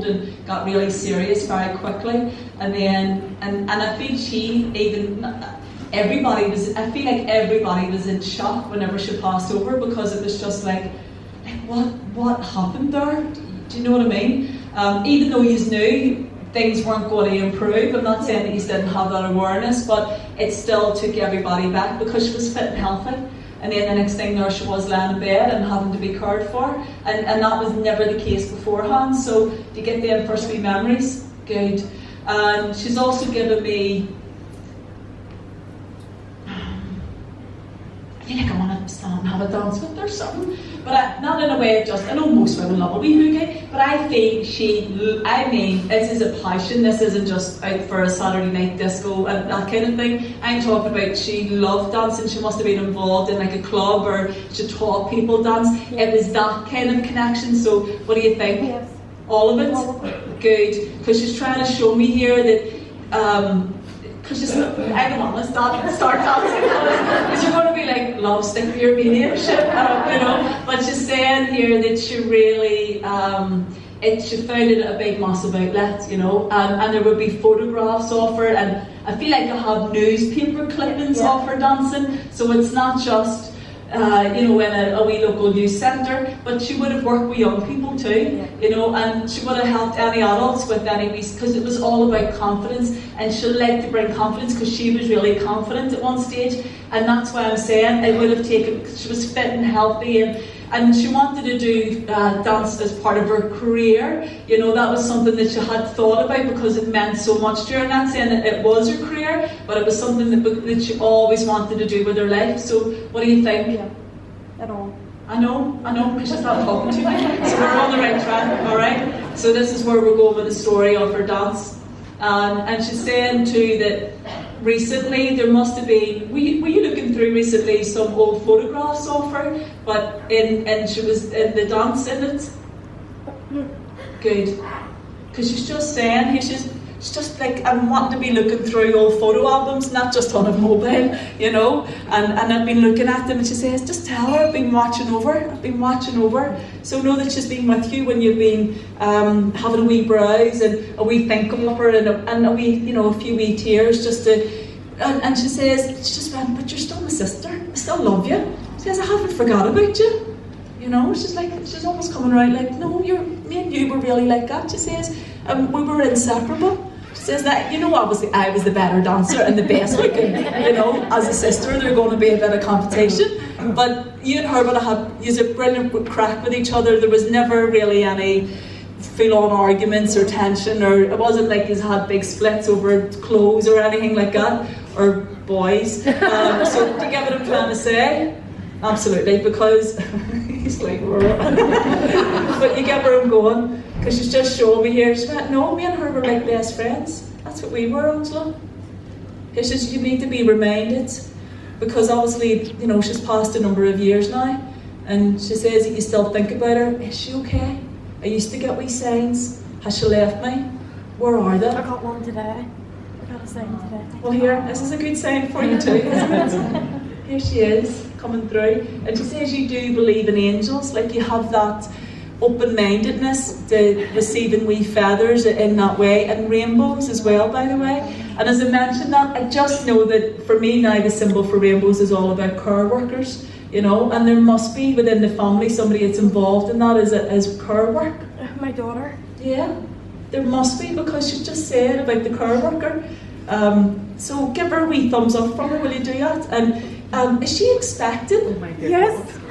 and got really serious very quickly. And then, and I feel she even, I feel like everybody was in shock whenever she passed over, because it was just like what happened there? Do you know what I mean? Even though you knew things weren't going to improve, I'm not saying that you didn't have that awareness, but it still took everybody back, because she was fit and healthy. And then the next thing there she was lying in bed and having to be cared for, and that was never the case beforehand. So to get them first wee memories, good. And she's also given me, I feel like I want to stand and have a dance with her or something, but not in a way of just, I know most women love a wee hoogie, but I feel this is a passion. This isn't just out for a Saturday night disco and that kind of thing. I'm talking about, she loved dancing. She must have been involved in like a club, or she taught people dance. It was that kind of connection. So what do you think? Yes. All of it? All of it. Good. Because she's trying to show me here that, because I don't want to start dancing, because you're going to be like, love, stick to your mediumship, you know. But she's saying here that she really, she found it a big massive outlet, you know, and there would be photographs of her, and I feel like I have newspaper clippings of her dancing, so it's not just, you know, in a wee local news centre, but she would have worked with young people too, you know, and she would have helped any adults with any, because it was all about confidence, and she liked to bring confidence, because she was really confident at one stage, and that's why I'm saying it would have taken, she was fit and healthy, and she wanted to do dance as part of her career. You know, that was something that she had thought about, because it meant so much to her. I'm not saying that it was her career, but it was something that she always wanted to do with her life. So what do you think? Yeah, at all. I know, because she's not talking to me. So we're on the right track, alright? So this is where we're going with the story of her dance. And she's saying too that recently there must have been, were you looking through recently some old photographs of her, but and she was in the dance in it? Good. Because she's just saying, she's just like, I'm wanting to be looking through old photo albums, not just on a mobile, you know, and I've been looking at them, and she says, just tell her I've been watching over. So know that she's been with you when you've been having a wee browse and a wee think of her, and a wee, you know, a few wee tears, just to, and she says, she just went, but you're still my sister, I still love you. She says, I haven't forgot about you. You know, she's almost coming around like, no, me and you were really like that. She says, we were inseparable. She says that, you know, obviously I was the better dancer and the best looking, you know, as a sister, there's going to be a bit of competition. But you and her would have had a brilliant crack with each other. There was never really any full-on arguments or tension, or it wasn't like you had big splits over clothes or anything like that, or boys. So do you get what I'm trying to say? Absolutely, because he's like, but you get where I'm going, because she's just showing me here. She went, no, me and her were like best friends. That's what we were, Angela. It's just, you need to be reminded, because obviously, you know, she's passed a number of years now, and she says that you still think about her. Is she okay? I used to get wee signs. Has she left me? Where are they? I got one today. I got a sign today. Well, here, this is a good sign for you too, isn't it? Here she is, coming through. And she says you do believe in angels, like you have that open-mindedness to receiving wee feathers in that way, and rainbows as well, by the way. And as I mentioned that, I just know that for me now the symbol for rainbows is all about care workers, you know, and there must be within the family somebody that's involved in that as care work. My daughter. Yeah, there must be, because she just said about the care worker. So give her a wee thumbs up from her, will you do that? And is she expecting? Oh my goodness. Yes.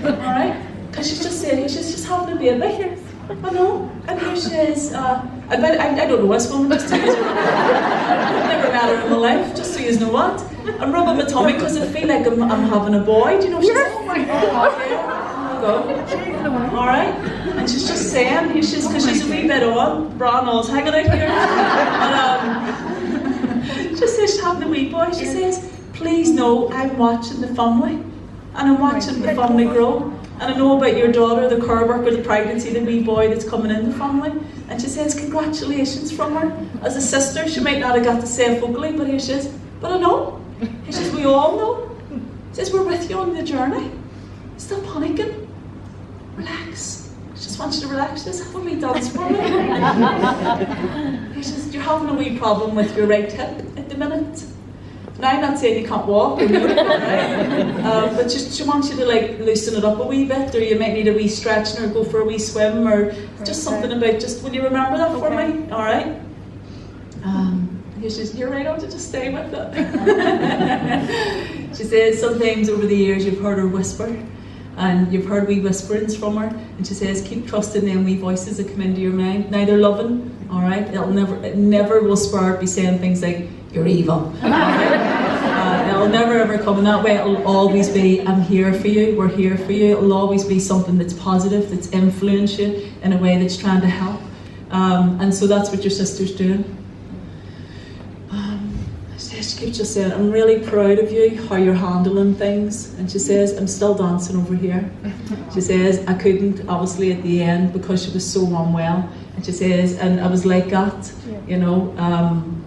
Alright, because she's just saying, she's just having a baby. Yes. I know, and here she is. I don't know this woman, just so you know. I've never met her in my life, just so you know what. I'm rubbing my tummy because I feel like I'm having a boy. Do you know? She's, oh my God, yeah. Go. Alright, and she's just saying, because she's a wee bit on, bra and all's hanging out here. And, she says she's having a wee boy. She says, please know I'm watching the family, and I'm watching the family grow. And I know about your daughter, the care worker, the pregnancy, the wee boy that's coming in the family. And she says, congratulations from her. As a sister, she might not have got to say it vocally, but here she is. But I know. She says, we all know. She says, we're with you on the journey. Stop panicking. Relax. She just want you to relax, just have a wee dance for me. He says, you're having a wee problem with your right hip at the minute. Now, I'm not saying you can't walk or move, right? But just she wants you to like loosen it up a wee bit, or you might need a wee stretching or go for a wee swim, or just something about, just, will you remember that for me? All right? He says, you're right on to just stay with it. She says, sometimes over the years you've heard her whisper, and you've heard wee whisperings from her, and she says, keep trusting them wee voices that come into your mind. Now they're loving, all right? It never will spur it be saying things like, you're evil. It'll never ever come in that way. It'll always be, I'm here for you, we're here for you. It'll always be something that's positive, that's influenced you in a way that's trying to help. And so that's what your sister's doing. She keeps just saying, I'm really proud of you, how you're handling things. And she says, I'm still dancing over here. She says, I couldn't, obviously, at the end because she was so unwell. And she says, and I was like that, you know,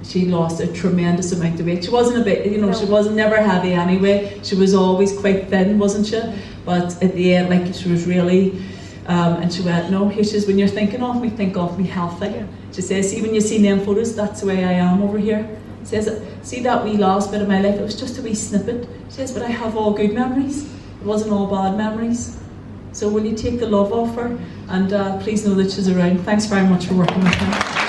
she lost a tremendous amount of weight. She wasn't a bit, you know, she wasn't never heavy anyway. She was always quite thin, wasn't she? But at the end, like, she was really, and she went, no, he says, when you're thinking of me, think of me healthy. She says, see, when you see them photos, that's the way I am over here. She says, see that wee last bit of my life, it was just a wee snippet. She says, but I have all good memories. It wasn't all bad memories. So will you take the love off her? And please know that she's around. Thanks very much for working with me.